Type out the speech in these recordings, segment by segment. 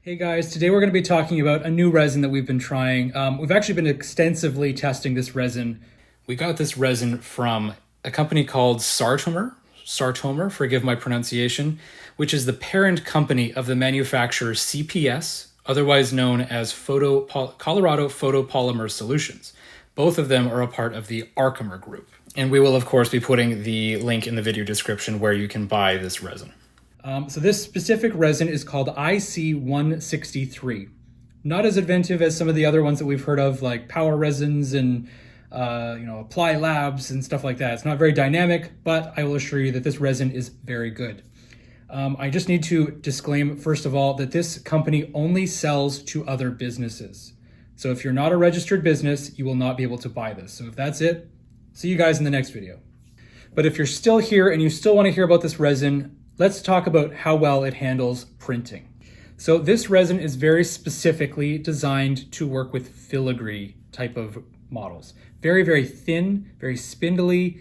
Hey guys, today we're going to be talking about a new resin that we've been trying. We've actually been extensively testing this resin. We got this resin from a company called Sartomer, forgive my pronunciation, which is the parent company of the manufacturer CPS, otherwise known as Colorado Photopolymer Solutions. Both of them are a part of the Archimer group. And we will, of course, be putting the link in the video description where you can buy this resin. So this specific resin is called IC163. Not as inventive as some of the other ones that we've heard of, like power resins and Apply Labs and stuff like that. It's not very dynamic, but I will assure you that this resin is very good. I just need to disclaim, first of all, that this company only sells to other businesses. So if you're not a registered business, you will not be able to buy this. So if that's it, see you guys in the next video. But if you're still here and you still want to hear about this resin, let's talk about how well it handles printing. So this resin is very specifically designed to work with filigree type of models. Very, very thin, very spindly.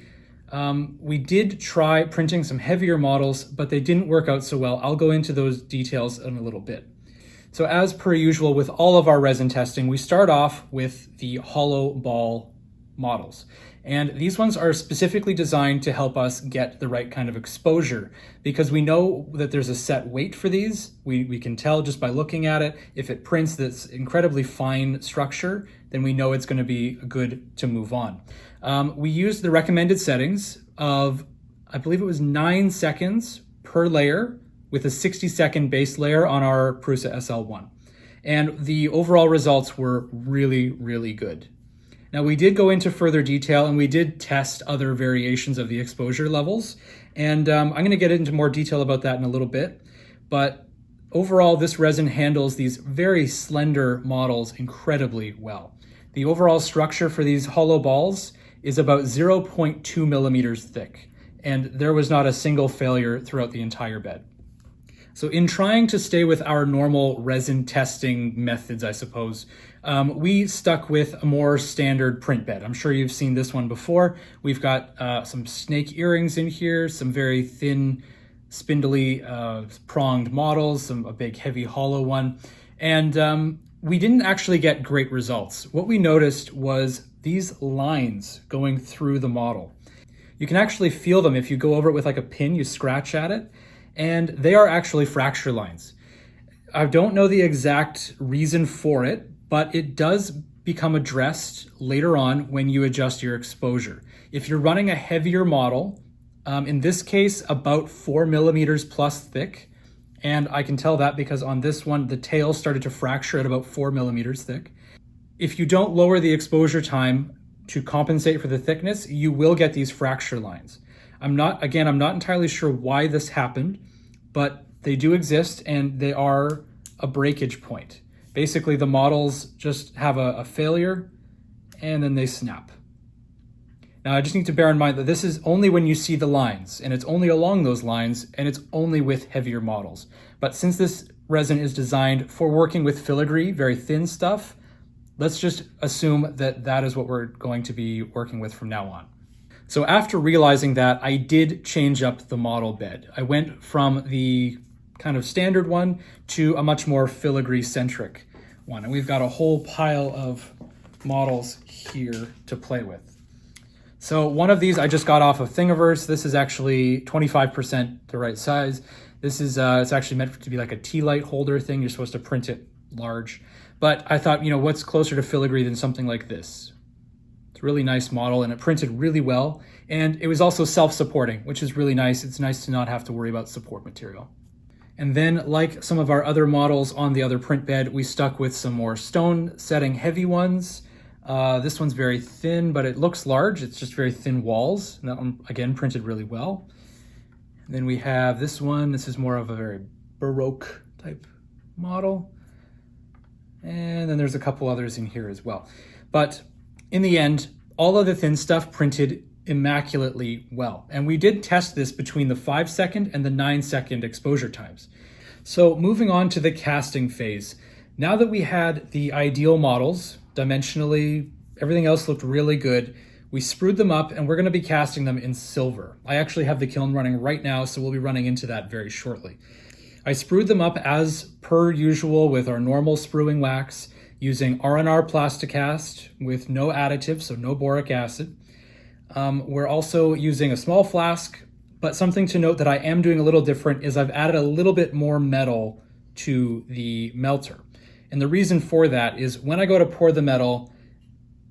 We did try printing some heavier models, but they didn't work out so well. I'll go into those details in a little bit. So as per usual with all of our resin testing, we start off with the hollow ball models. And these ones are specifically designed to help us get the right kind of exposure because we know that there's a set weight for these. We can tell just by looking at it. If it prints this incredibly fine structure, then we know it's going to be good to move on. We used the recommended settings of, I believe it was 9 seconds per layer with a 60-second base layer on our Prusa SL1. And the overall results were really, really good. Now we did go into further detail and we did test other variations of the exposure levels. And I'm going to get into more detail about that in a little bit. But overall, this resin handles these very slender models incredibly well. The overall structure for these hollow balls is about 0.2 millimeters thick. And there was not a single failure throughout the entire bed. So in trying to stay with our normal resin testing methods, I suppose, we stuck with a more standard print bed. I'm sure you've seen this one before. We've got some snake earrings in here, some very thin, spindly, pronged models, a big heavy hollow one. And we didn't actually get great results. What we noticed was these lines going through the model. You can actually feel them if you go over it with like a pin, you scratch at it. And they are actually fracture lines. I don't know the exact reason for it, but it does become addressed later on when you adjust your exposure. If you're running a heavier model, in this case, about 4 millimeters plus thick, and I can tell that because on this one, the tail started to fracture at about 4 millimeters thick. If you don't lower the exposure time to compensate for the thickness, you will get these fracture lines. I'm not entirely sure why this happened, but they do exist and they are a breakage point. Basically, the models just have a failure and then they snap. Now, I just need to bear in mind that this is only when you see the lines and it's only along those lines and it's only with heavier models. But since this resin is designed for working with filigree, very thin stuff, let's just assume that that is what we're going to be working with from now on. So after realizing that, I did change up the model bed. I went from the kind of standard one to a much more filigree-centric one. And we've got a whole pile of models here to play with. So one of these I just got off of Thingiverse. This is actually 25% the right size. This is it's actually meant to be like a tea light holder thing. You're supposed to print it large. But I thought, what's closer to filigree than something like this? Really nice model and it printed really well. And it was also self-supporting, which is really nice. It's nice to not have to worry about support material. And then like some of our other models on the other print bed, we stuck with some more stone setting heavy ones. This one's very thin, but it looks large. It's just very thin walls. And that one, again, printed really well. And then we have this one. This is more of a very Baroque type model. And then there's a couple others in here as well. But in the end, all of the thin stuff printed immaculately well. And we did test this between the 5-second and the 9-second exposure times. So moving on to the casting phase. Now that we had the ideal models, dimensionally, everything else looked really good, we sprued them up and we're going to be casting them in silver. I actually have the kiln running right now, so we'll be running into that very shortly. I sprued them up as per usual with our normal spruing wax, using R&R Plasticast with no additives, so no boric acid. We're also using a small flask, but something to note that I am doing a little different is I've added a little bit more metal to the melter. And the reason for that is when I go to pour the metal,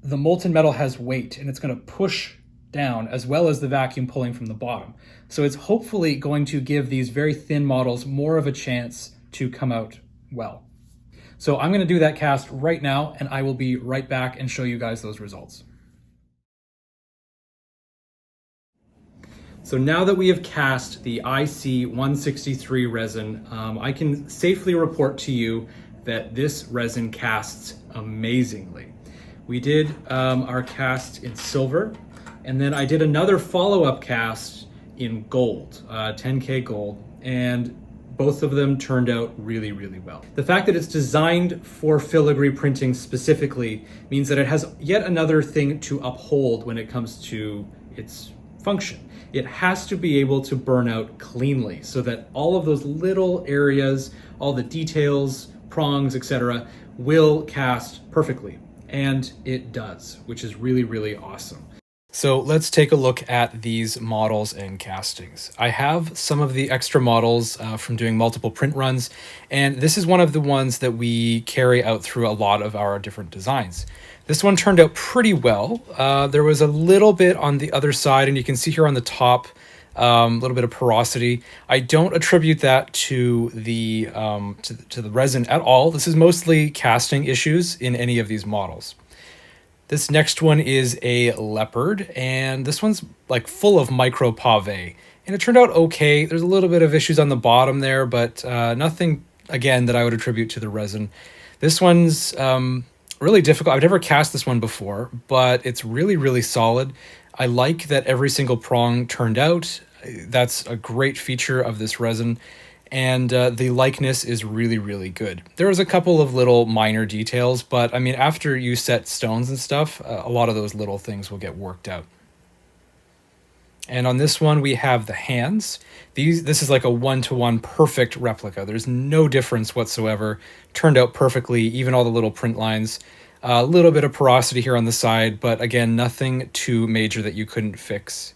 the molten metal has weight and it's going to push down as well as the vacuum pulling from the bottom. So it's hopefully going to give these very thin models more of a chance to come out well. So I'm going to do that cast right now, and I will be right back and show you guys those results. So now that we have cast the IC163 resin, I can safely report to you that this resin casts amazingly. We did our cast in silver, and then I did another follow-up cast in gold, 10K gold, and both of them turned out really, really well. The fact that it's designed for filigree printing specifically means that it has yet another thing to uphold when it comes to its function. It has to be able to burn out cleanly so that all of those little areas, all the details, prongs, etc., will cast perfectly. And it does, which is really, really awesome. So let's take a look at these models and castings. I have some of the extra models from doing multiple print runs, and this is one of the ones that we carry out through a lot of our different designs. This one turned out pretty well. There was a little bit on the other side, and you can see here on the top, a little bit of porosity. I don't attribute that to the resin at all. This is mostly casting issues in any of these models. This next one is a leopard, and this one's like full of micro pave, and it turned out okay. There's a little bit of issues on the bottom there, but nothing, again, that I would attribute to the resin. This one's really difficult. I've never cast this one before, but it's really, really solid. I like that every single prong turned out. That's a great feature of this resin. And the likeness is really, really good. There was a couple of little minor details, but I mean, after you set stones and stuff, a lot of those little things will get worked out. And on this one, we have the hands. This is like a one-to-one perfect replica. There's no difference whatsoever. Turned out perfectly, even all the little print lines. A little bit of porosity here on the side, but again, nothing too major that you couldn't fix.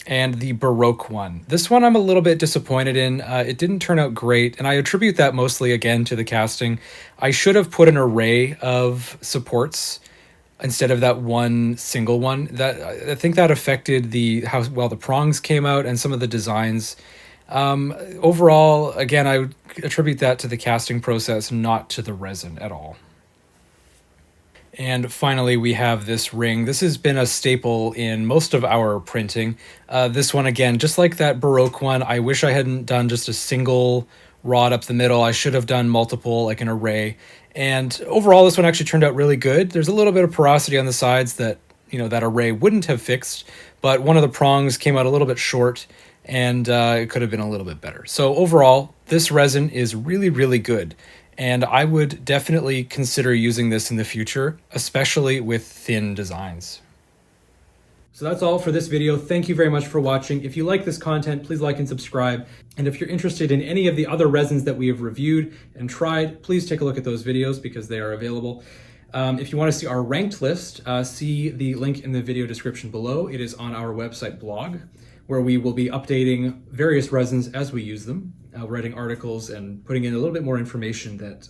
And the Baroque one. This one I'm a little bit disappointed in. It didn't turn out great, and I attribute that mostly, again, to the casting. I should have put an array of supports instead of that one single one. I think that affected how well the prongs came out and some of the designs. Overall, again, I would attribute that to the casting process, not to the resin at all. And finally, we have this ring. This has been a staple in most of our printing. This one, again, just like that Baroque one, I wish I hadn't done just a single rod up the middle. I should have done multiple, like an array. And overall, this one actually turned out really good. There's a little bit of porosity on the sides that, that array wouldn't have fixed, but one of the prongs came out a little bit short, and it could have been a little bit better. So overall, this resin is really, really good. And I would definitely consider using this in the future, especially with thin designs. So that's all for this video. Thank you very much for watching. If you like this content, please like and subscribe. And if you're interested in any of the other resins that we have reviewed and tried, please take a look at those videos because they are available. If you want to see our ranked list, see the link in the video description below. It is on our website blog, where we will be updating various resins as we use them, writing articles and putting in a little bit more information that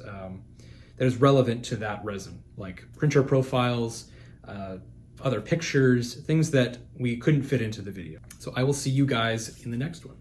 is relevant to that resin, like printer profiles, other pictures, things that we couldn't fit into the video. So I will see you guys in the next one.